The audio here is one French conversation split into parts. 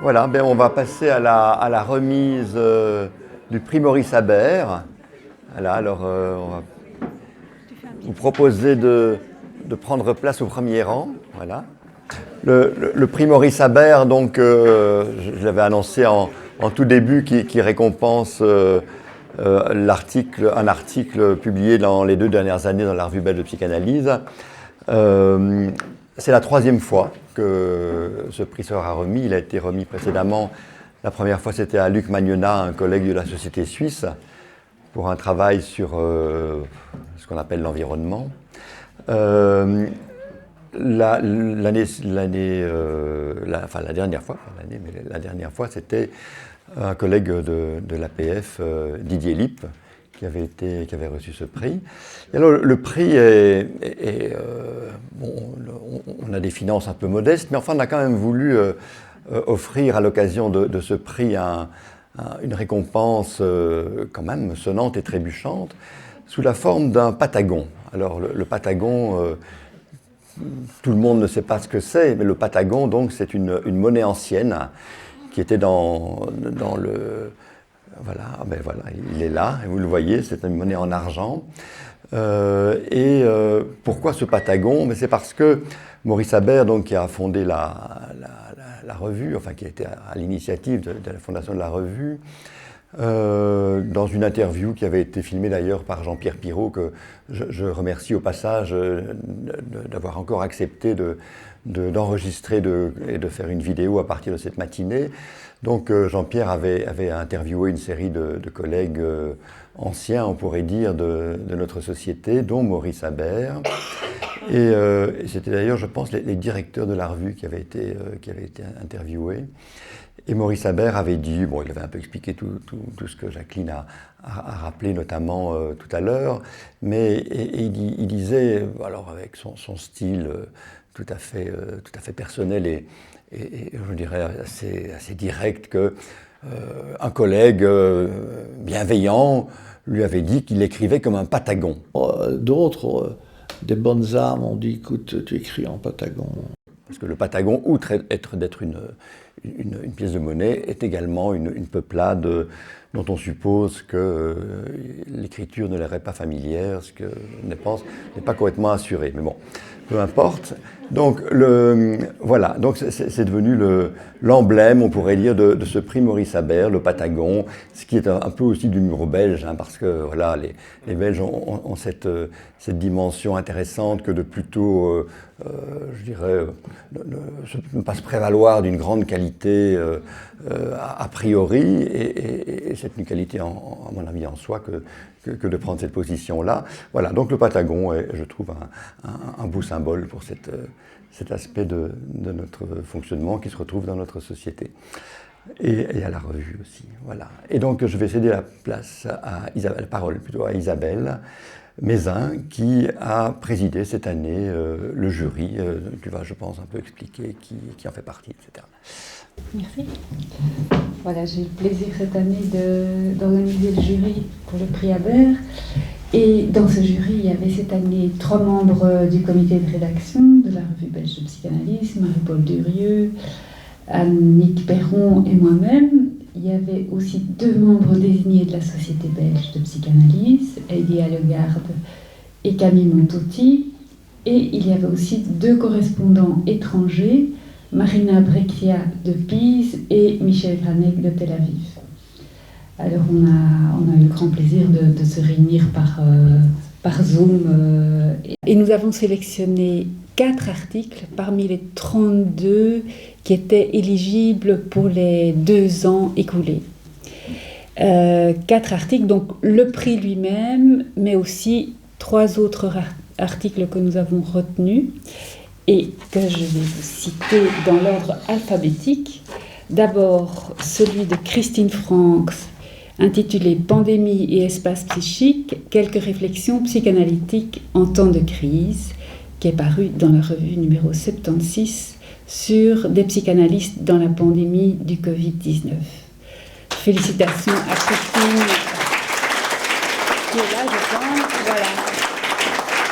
Voilà, ben on va passer à la remise du prix Maurice Habert. Voilà, alors on va vous proposer de prendre place au premier rang. Voilà. Le prix Maurice Habert, donc, je l'avais annoncé en tout début, qui récompense un article publié dans les 2 dernières années dans la revue belge de psychanalyse. C'est la 3e fois que ce prix sera remis. Il a été remis précédemment. La première fois, c'était à Luc Magnona, un collègue de la Société suisse, pour un travail sur ce qu'on appelle l'environnement. La dernière fois, c'était un collègue de l'APF, Didier Lippe, qui avait reçu ce prix. Et alors, le prix on a des finances un peu modestes, mais enfin, on a quand même voulu offrir à l'occasion de ce prix une récompense quand même sonnante et trébuchante, sous la forme d'un patagon. Alors, le patagon, tout le monde ne sait pas ce que c'est, mais le patagon, donc, c'est une monnaie ancienne qui était dans le... Voilà, il est là, et vous le voyez, c'est une monnaie en argent. Pourquoi ce patagon? C'est parce que Maurice Habert, donc, qui a fondé la revue, enfin qui a été à l'initiative de la fondation de la revue, dans une interview qui avait été filmée d'ailleurs par Jean-Pierre Pirot, que je remercie au passage d'avoir encore accepté d'enregistrer et de faire une vidéo à partir de cette matinée. Donc Jean-Pierre avait interviewé une série de collègues anciens, on pourrait dire, de notre société, dont Maurice Habert. Et c'était d'ailleurs, je pense, les directeurs de la revue qui avaient été interviewés. Et Maurice Habert avait dit, bon, il avait un peu expliqué tout ce que Jacqueline a rappelé notamment tout à l'heure, mais il disait, alors avec son style tout à fait personnel et je dirais assez direct, que un collègue bienveillant lui avait dit qu'il écrivait comme un patagon. D'autres, des bonnes âmes, ont dit, écoute, tu écris en patagon. Parce que le patagon, outre d'être une pièce de monnaie, est également une peuplade dont on suppose que l'écriture ne leur est pas familière, ce que n'est pas complètement assuré. Mais bon, peu importe. Donc, voilà, donc c'est devenu l'emblème, on pourrait dire, de ce prix Maurice Habert, le patagon, ce qui est un peu aussi du l'humour belge, parce que voilà, les Belges ont cette dimension intéressante que de plutôt, je dirais, ne pas se prévaloir d'une grande qualité a priori, et c'est une qualité, à mon avis, en soi, que de prendre cette position-là. Voilà, donc le patagon est, je trouve, un beau symbole pour cet aspect de notre fonctionnement qui se retrouve dans notre société. Et à la revue aussi, voilà. Et donc je vais céder la parole plutôt à Isabelle Mézin, qui a présidé cette année le jury. Tu vas, je pense, un peu expliquer qui en fait partie, etc. Merci. Voilà, j'ai eu le plaisir cette année d'organiser le jury pour le prix Habert. Et dans ce jury, il y avait cette année 3 membres du comité de rédaction de la revue belge de psychanalyse, Marie-Paul Durieux, Annick Perron et moi-même. Il y avait aussi 2 membres désignés de la Société belge de psychanalyse, Heidi Allegarde et Camille Montotti. Et il y avait aussi 2 correspondants étrangers, Marina Breccia de Pise et Michel Granek de Tel Aviv. Alors on a eu le grand plaisir de se réunir par Zoom. Et nous avons sélectionné 4 articles parmi les 32 qui étaient éligibles pour les 2 ans écoulés. 4 articles, donc le prix lui-même, mais aussi 3 autres articles que nous avons retenus et que je vais vous citer dans l'ordre alphabétique. D'abord, celui de Christine Franks, intitulé « Pandémie et espace psychique, quelques réflexions psychanalytiques en temps de crise », qui est paru dans la revue numéro 76 sur des psychanalystes dans la pandémie du Covid-19. Félicitations à Christine, qui est là, je pense. Voilà.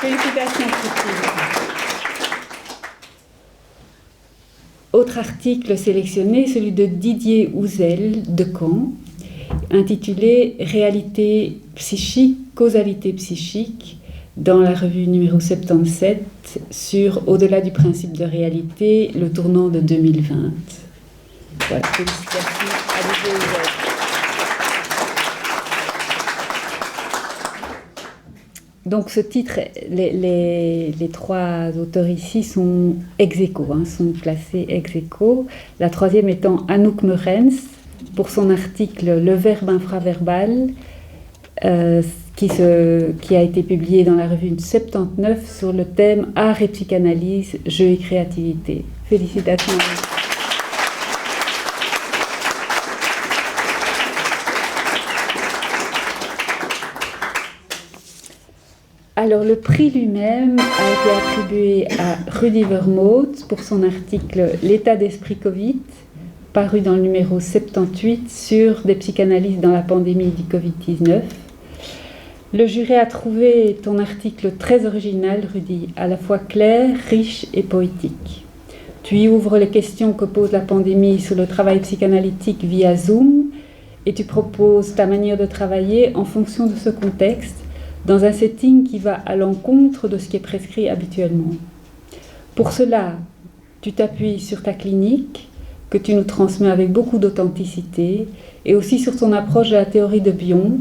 Félicitations, Christine. Autre article sélectionné, celui de Didier Houzel de Caen, intitulé « Réalité psychique, causalité psychique » dans la revue numéro 77 sur « Au-delà du principe de réalité, le tournant de 2020 ». Voilà, félicitations à Didier Houzel. Donc ce titre, les trois auteurs ici sont ex aequo, sont classés ex aequo. La troisième étant Anouk Meurens pour son article « Le verbe infraverbal » qui a été publié dans la revue 79 sur le thème « Art et psychanalyse, jeu et créativité ». Félicitations à vous. Alors, le prix lui-même a été attribué à Rudy Vermoodt pour son article « L'état d'esprit Covid », paru dans le numéro 78 sur des psychanalystes dans la pandémie du Covid-19. Le jury a trouvé ton article très original, Rudy, à la fois clair, riche et poétique. Tu y ouvres les questions que pose la pandémie sur le travail psychanalytique via Zoom et tu proposes ta manière de travailler en fonction de ce contexte, dans un setting qui va à l'encontre de ce qui est prescrit habituellement. Pour cela, tu t'appuies sur ta clinique, que tu nous transmets avec beaucoup d'authenticité, et aussi sur ton approche de la théorie de Bion,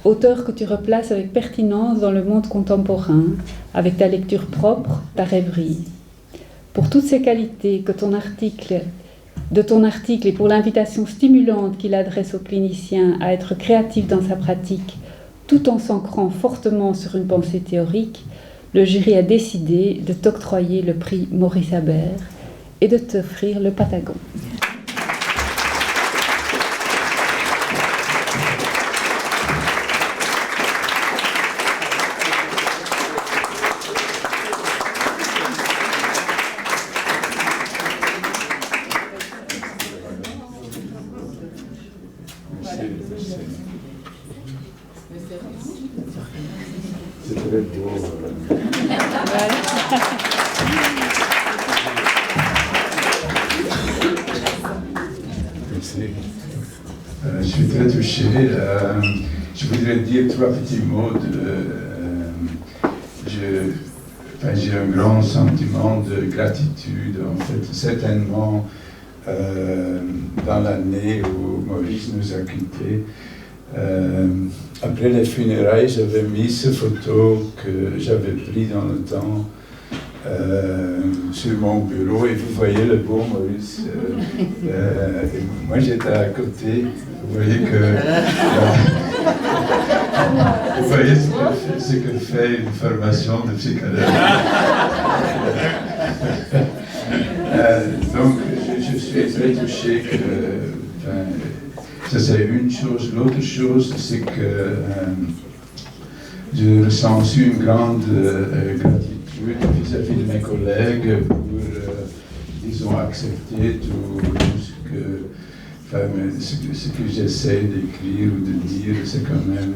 auteur que tu replaces avec pertinence dans le monde contemporain, avec ta lecture propre, ta rêverie. Pour toutes ces qualités de ton article et pour l'invitation stimulante qu'il adresse aux cliniciens à être créatifs dans sa pratique, tout en s'ancrant fortement sur une pensée théorique, le jury a décidé de t'octroyer le prix Maurice Habert et de t'offrir le Patagon. Je suis très touché. Je voudrais dire trois petits mots. J'ai un grand sentiment de gratitude, en fait, certainement dans l'année où Maurice nous a quittés. Après les funérailles, j'avais mis cette photo que j'avais prise dans le temps sur mon bureau et vous voyez le beau Maurice. Moi j'étais à côté. Vous voyez ce que fait une formation de psychanalyse. Donc je suis très touché que ça c'est une chose. L'autre chose c'est que je ressens aussi une grande gratitude vis-à-vis de mes collègues pour, disons, accepter tout ce que j'essaie d'écrire ou de dire. C'est quand même,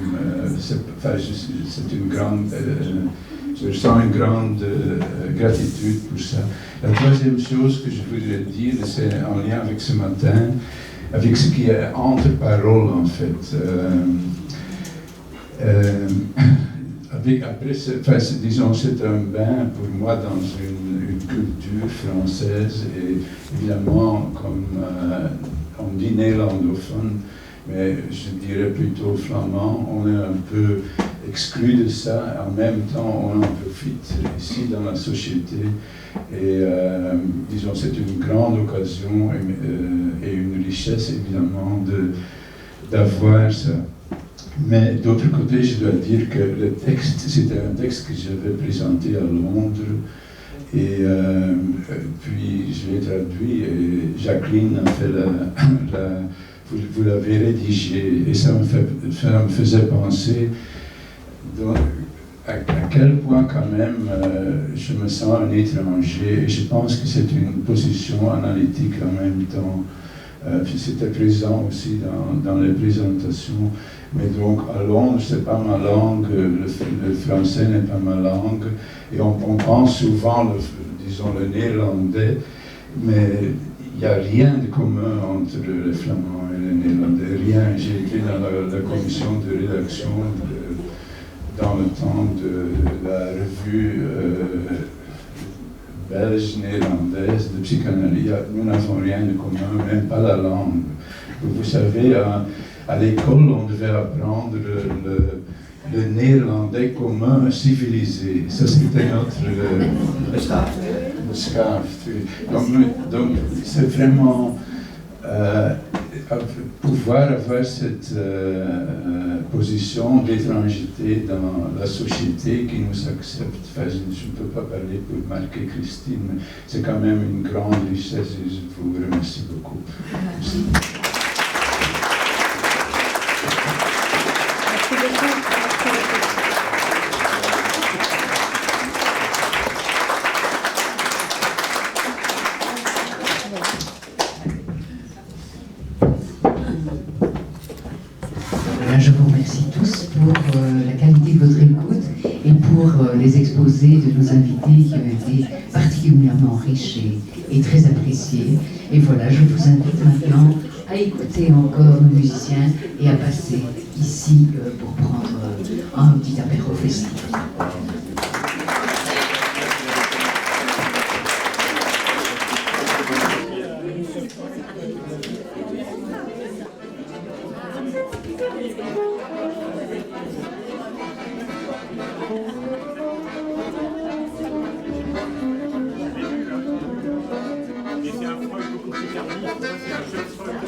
c'est une grande, je ressens une grande gratitude pour ça. La troisième chose que je voudrais dire, c'est en lien avec ce matin, avec ce qui est entre paroles en fait. Après, disons, c'est un bain pour moi dans une culture française et évidemment, comme on dit néerlandophone, mais je dirais plutôt flamand, on est un peu exclu de ça, en même temps on en profite ici dans la société et disons, c'est une grande occasion et une richesse évidemment d'avoir ça. Mais d'autre côté, je dois dire que le texte, c'était un texte que j'avais présenté à Londres et puis je l'ai traduit et Jacqueline a fait vous l'avez rédigé et ça me faisait penser à quel point quand même je me sens un étranger et je pense que c'est une position analytique en même temps. Puis c'était présent aussi dans les présentations. Mais donc à Londres, c'est pas ma langue, le français n'est pas ma langue, et on pense souvent, disons, le néerlandais, mais il n'y a rien de commun entre le flamand et le néerlandais, rien. J'ai été dans la commission de rédaction dans le temps de la revue belge-néerlandaise de psychanalyse. Nous n'avons rien de commun, même pas la langue. Vous savez, à l'école, on devait apprendre le néerlandais commun civilisé. Ça, c'était notre... le SCAF. Donc c'est vraiment pouvoir avoir cette position d'étrangeté dans la société qui nous accepte. Enfin, je ne peux pas parler pour Marc et Christine, mais c'est quand même une grande richesse et je vous remercie beaucoup. Merci. Je vous remercie tous pour la qualité de votre écoute et pour les exposés de nos invités qui ont été particulièrement riches et très appréciés. Et voilà, je vous invite maintenant à écouter encore nos musiciens et à passer ici pour prendre un petit apéro festif. C'est un froid beaucoup plus tardif, c'est un jeu de froid.